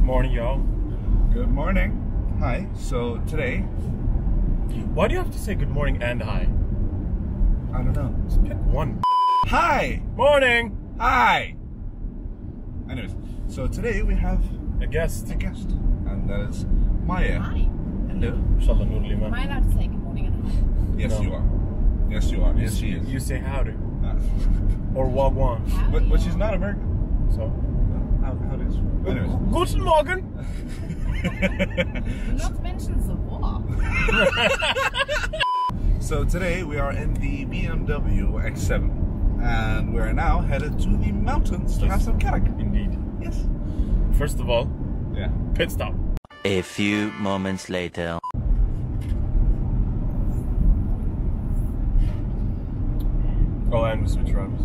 Morning, y'all. Good morning. Hi. So today, Why do you have to say good morning and hi? I don't know. Just pick one. Hi. Morning. Hi. Anyways, so today we have A guest. a guest, and that is Maya. Hi. Hello. Inshallah, Nurli, Am I man. allowed to say good morning and hi? Yes, No. you are. Yes, you are. Yes, she is. You say howdy Ah. or wagwan. But she's not American. So. How does? Anyways. Guten Morgen. Do not mention the war. So today we are in the BMW X7, and we are now headed to the mountains to have some kayak. Indeed. Yes. First of all, Yeah. pit stop. A few moments later. Oh, and we switch drivers.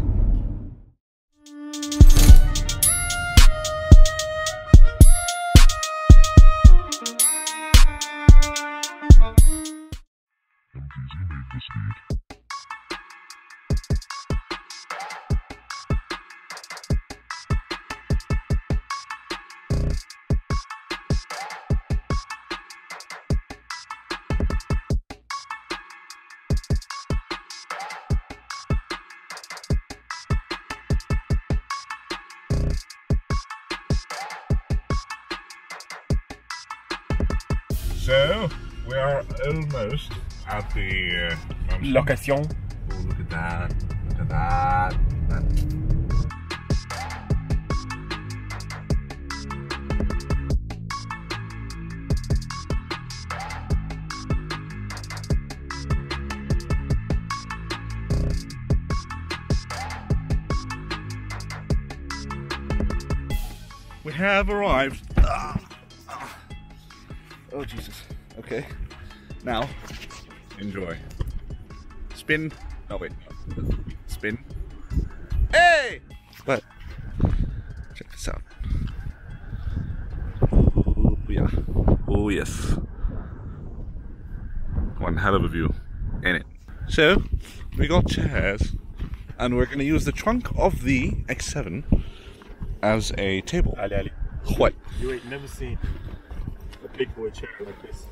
So we are almost at the mountain. Location. Oh, look at that! Look at that! We have arrived. Oh Jesus. Okay. Now, enjoy. Spin. No wait. Spin. Hey! But check this out. Oh yeah. Oh yes. One hell of a view in it. So we got chairs, and we're gonna use the trunk of the X7 as a table. Ali. What? You ain't never seen a big boy chair like this.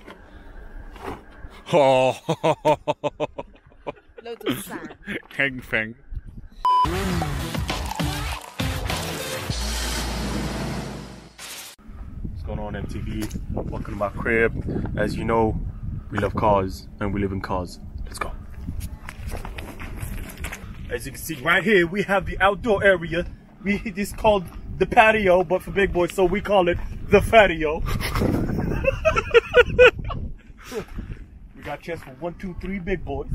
Oh, Loads of sand. hang fang. What's going on, MTV? Welcome to my crib. As you know, we love cars and we live in cars. Let's go. As you can see right here, we have the outdoor area. This called the patio, but for big boys, so we call it the fatio. We got chairs for 1, 2, 3 big boys.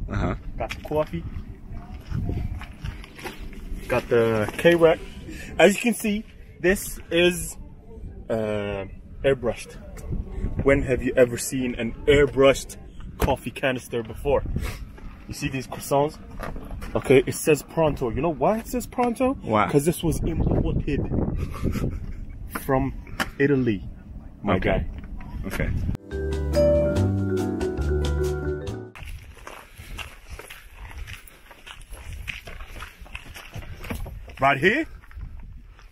Got the coffee. Got the K-Rack. As you can see, this is airbrushed. When have you ever seen an airbrushed coffee canister before? You see these croissants? Okay, it says Pronto. You know why it says Pronto? Why? Because this was imported from Italy, my guy. Okay. Right here,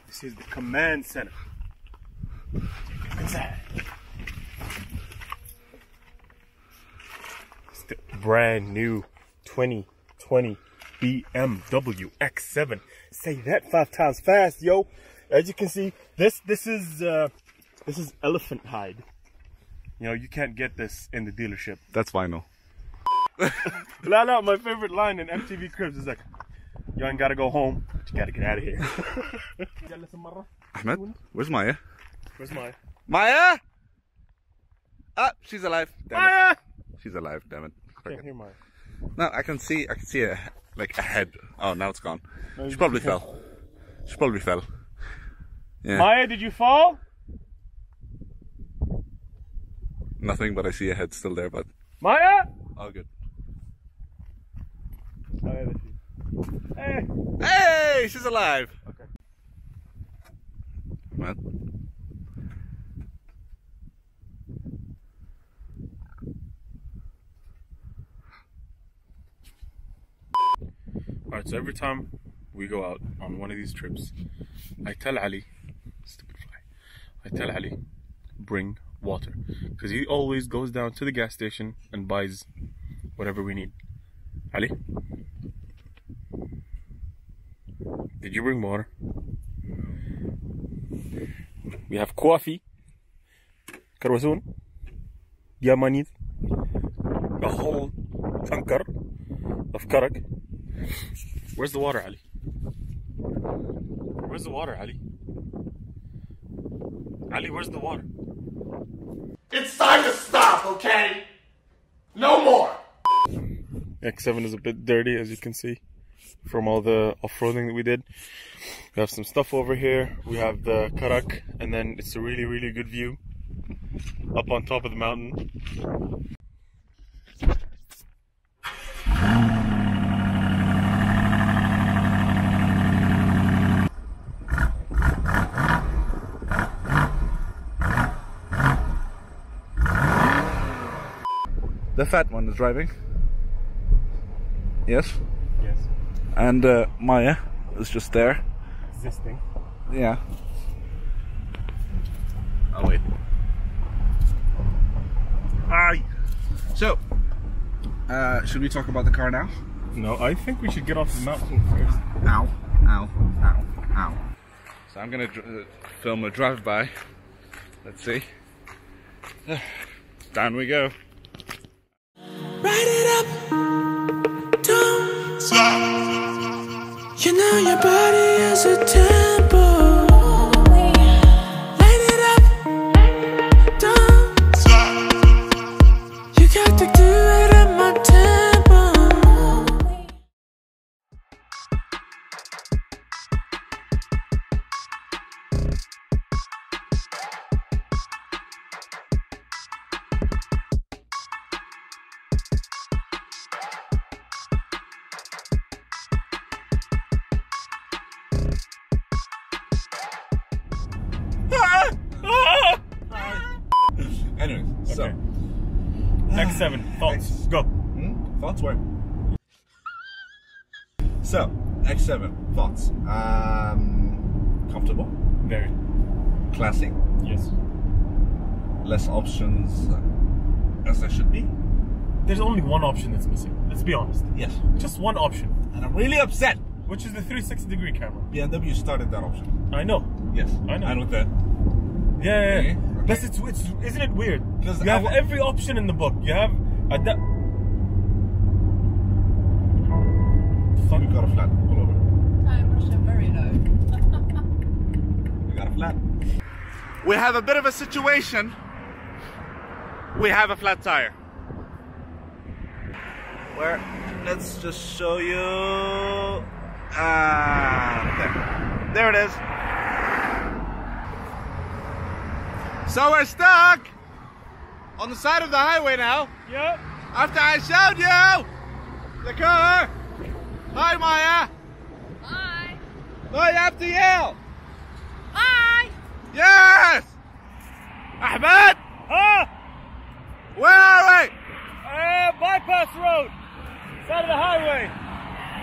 this is the command center. What's that? It's the brand new 2020 BMW X7. Say that 5 times fast, yo. As you can see, this is elephant hide. You know, you can't get this in the dealership. That's vinyl. No, my favorite line in MTV Cribs is like, you ain't gotta go home, but you gotta get out of here. Ahmed, where's Maya? Where's Maya? Maya! Ah, she's alive. Damn Maya! it. She's alive. Damn it. Can't hear Maya. No, I can see a head. Oh, now it's gone. No, She probably fell. She probably fell. Yeah. Maya, did you fall? Nothing, but I see a head still there. But Maya! all good. Oh, yeah, there she is. Hey! Hey, she's alive. Okay. Man. Alright, so every time we go out on one of these trips, I tell Ali, stupid fly, I tell Ali, bring water, because he always goes down to the gas station and buys whatever we need. Ali, did you bring water? We have coffee, كرواسون, يامانيد, a whole tanker of karak. Where's the water, Ali? Where's the water, Ali? Ali, where's the water? It's time to stop, okay? No more! X7 is a bit dirty, as you can see, from all the off-roading that we did. We have some stuff over here. We have the karak, and then it's a really, really good view up on top of the mountain. The fat one is driving. Yes. Yes. And Maya is just there. Existing. Yeah. Oh wait. Aye. So, should we talk about the car now? No, I think we should get off the mountain first. Ow, ow, ow, ow. So I'm gonna film a drive-by. Let's see. Down we go. Write it up, don't stop. You know your body is a temple. Light it up, don't stop. You got to do it at my tempo. Anyway, so. Okay. X7, thoughts, go. Thoughts where? So, X7, thoughts. Comfortable, Very. classy, Yes. less options as there should be. There's only one option that's missing, let's be honest. Yes. Just one option, And I'm really upset. which is the 360-degree camera. BMW started that option. I know. Yes. I know. And with the Yeah. Okay. Plus, it's isn't it weird? 'Cause You have every option in the book. You have a we got a flat. Pull over. Time pressure very low. We got a flat. We have a bit of a situation. We have a flat tire. Where? Let's just show you. There it is. So we're stuck on the side of the highway now. Yep. After I showed you the car. Hi, Maya. Hi. No, you have to yell. Hi. Yes. Ahmed. Ah! Where are we? Bypass road. Side of the highway.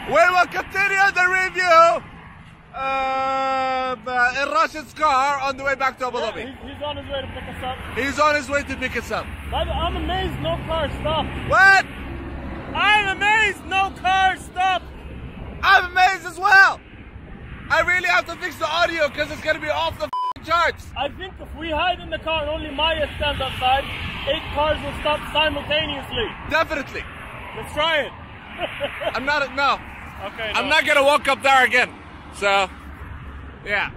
We will continue the review in Rashid's car on the way back to Abu Dhabi. He's on his way to pick us up. He's on his way to pick us up. I'm amazed no car stopped. What? I'm amazed no car stopped. I'm amazed as well. I really have to fix the audio because it's going to be off the charts. I think if we hide in the car and only Maya stands outside, 8 cars will stop simultaneously. Definitely. Let's try it. I'm not, no. Okay. I'm not going to walk up there again. So, yeah.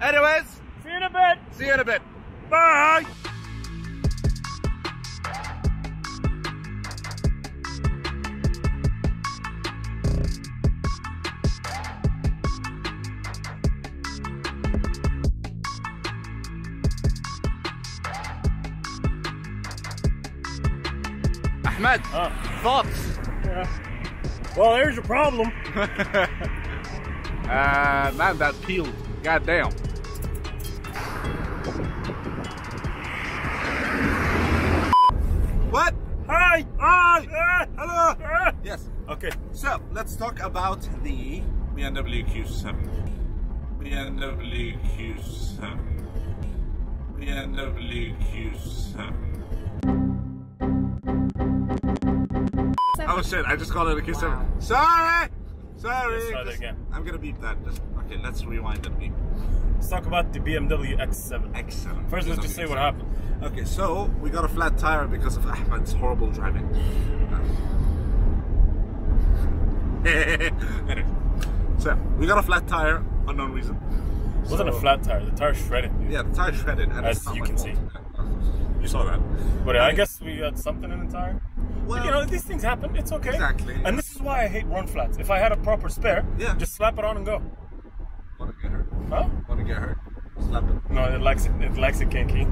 Anyways, See you in a bit. see you in a bit. Bye. Ahmed, thoughts? Yeah. Well, there's your problem. Man, that peeled. Goddamn. What? Hi. Hi. Hello. Yes. Okay. So let's talk about the BMW X7. BMW X7. BMW X7. Oh shit, I just called it a Q7. Wow. Sorry! Sorry! Let's try that again. I'm gonna beep that. Okay, let's rewind and beep. Let's talk about the BMW X7. X7. First, let's just say what happened. Okay, so we got a flat tire because of Ahmed's horrible driving. Anyway, so we got a flat tire, unknown reason. It wasn't a flat tire, the tire shredded. Dude. Yeah, the tire shredded, and As it's not you my can fault. see. You saw that. But I guess we had something in the tire. Well, But, you know, these things happen. It's okay. Exactly. And this is why I hate run flats. If I had a proper spare, Yeah. just slap it on and go. Wanna get hurt? Huh? Wanna get hurt? Slap it. No, it likes it. It likes it kinky.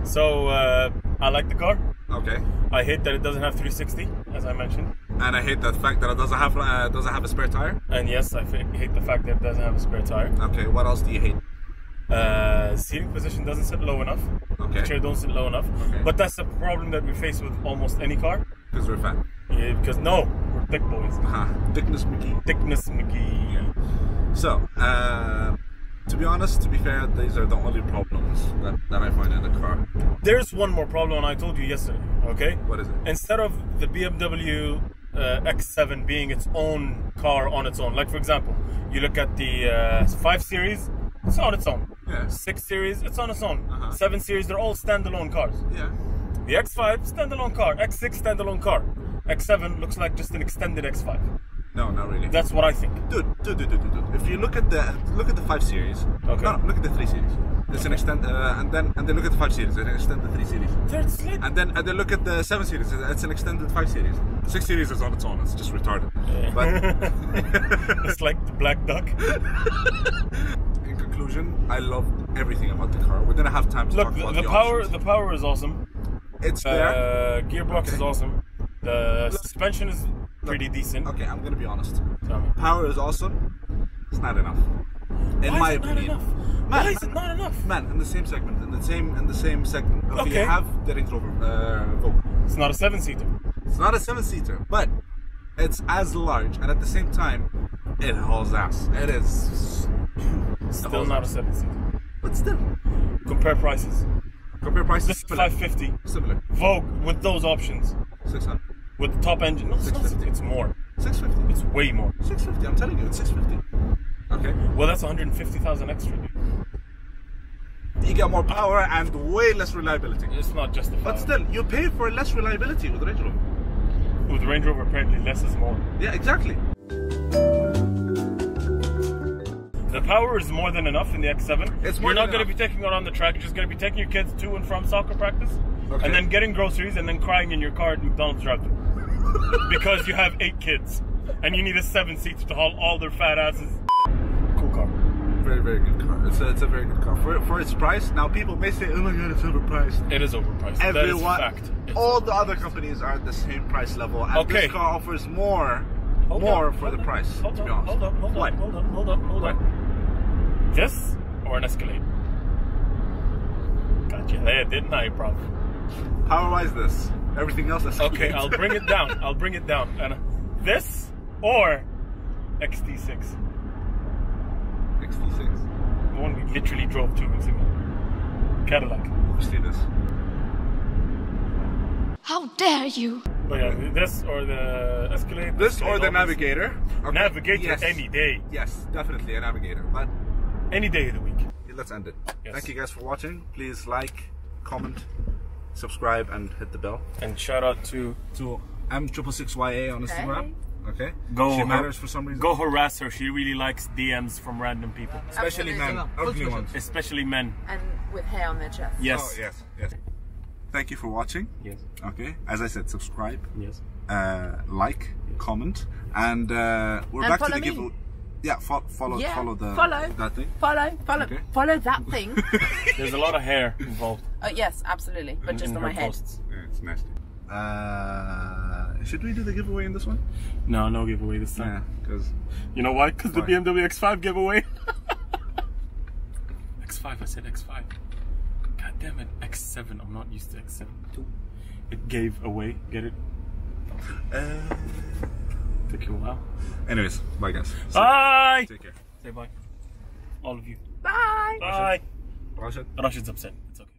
So I like the car. Okay. I hate that it doesn't have 360, as I mentioned. And I hate that fact that it doesn't have a spare tire. And yes, I hate the fact that it doesn't have a spare tire. Okay. What else do you hate? Seating position doesn't sit low enough. Okay. The chair don't sit low enough. Okay. But that's a problem that we face with almost any car. Because we're fat. Yeah, because no, we're thick boys. Thickness McGee. Thickness McGee. So, to be honest, to be fair, these are the only problems that I find in the car. There's one more problem, and I told you yesterday. Okay. What is it? Instead of the BMW X7 being its own car on its own, like for example, you look at the 5 Series, it's on its own. Yeah. 6 Series, it's on its own. Uh-huh. 7 Series, they're all standalone cars. Yeah. The X5, standalone car. X6, standalone car. X7 looks like just an extended X5. No, not really. That's what I think. Dude. If you look at the 5 Series, Okay. no, look at the 3 Series. It's an extend, and then look at the 5 Series. It's an extended 3 Series. They're slick. And then look at the 7 Series. It's an extended 5 Series. 6 Series is on its own. It's just retarded. But It's like the Black Duck. in conclusion, I loved everything about the car. We didn't have time to Look, talk about the options. power is awesome. It's there. Gearbox is awesome. The suspension is pretty decent. Okay, I'm gonna be honest. Tell me. Power is awesome. It's not enough. In Why my is it not opinion. enough? Man, Why is it not enough? Man, in the same segment, in the same segment. Okay, Okay. you have the Range Rover Vogue. It's not a 7-seater. It's not a 7-seater, but it's as large, and at the same time, it hauls ass. It is Still not a 7-seater. but still. Compare prices. Compare prices. This is 550. Similar. Vogue with those options. 600. With the top engine. No, it's not. 650. It's more. 650. It's way more. 650. I'm telling you, it's 650. Okay. Well, that's 150,000 extra, dude. You get more power and way less reliability. It's not justified. But still, you pay for less reliability with Range Rover. With Range Rover, apparently less is more. Yeah, exactly. The power is more than enough in the X7. It's more You're not than going to be enough. taking it on the track. You're just going to be taking your kids to and from soccer practice, Okay. and then getting groceries, and then crying in your car at McDonald's drive-thru because you have 8 kids, and you need a 7-seater to haul all their fat asses. Cool car. Very, very good car. It's a very good car. For its price, now people may say, oh my god, it's overpriced. It is overpriced. That is Everyone, fact. all the other companies are at the same price level, and Okay. this car offers more Hold for on, the price, Hold to be on, honest. hold on, hold Why? on, hold on, hold on, hold on. This or an Escalade? Got you there, didn't I, bro? Power-wise, this. Everything else is Okay, I'll bring it down. I'll bring it down. And this or XT6? XT6. The one we literally drove 2 weeks ago. Cadillac. Obviously this. How dare you? But yeah, this or the Escalade. This or the Escalade, Navigator. Okay. Navigator Yes. any day. Yes, definitely a Navigator. But Any day of the week. let's end it. Yes. Thank you guys for watching. Please like, comment, subscribe, and hit the bell. And shout out to M666YA on Instagram. Okay. Go She her- matters for some reason. Go harass her. She really likes DMs from random people. Especially men, ugly ones. Especially men. And with hair on their chest. Yes. Oh yes, yes. Thank you for watching. Yes. Okay. As I said, subscribe, Yes. like, comment, and we're And back to follow the me. giveaway. Yeah, follow Yeah, follow follow that thing. Okay. Follow that thing. There's a lot of hair involved. Yes, absolutely. But just in on her my head. posts. Yeah, it's nasty. Should we do the giveaway in this one? No giveaway this time. Yeah, because You know why? Because the Why? BMW X5 giveaway. X5, I said X5. God damn it, X7. I'm not used to X7. It gave away. Get it? Took you a while. anyways, bye guys. Bye! Take care. Say bye. All of you. Bye. Bye. Rashid. Rashid's upset. It's okay.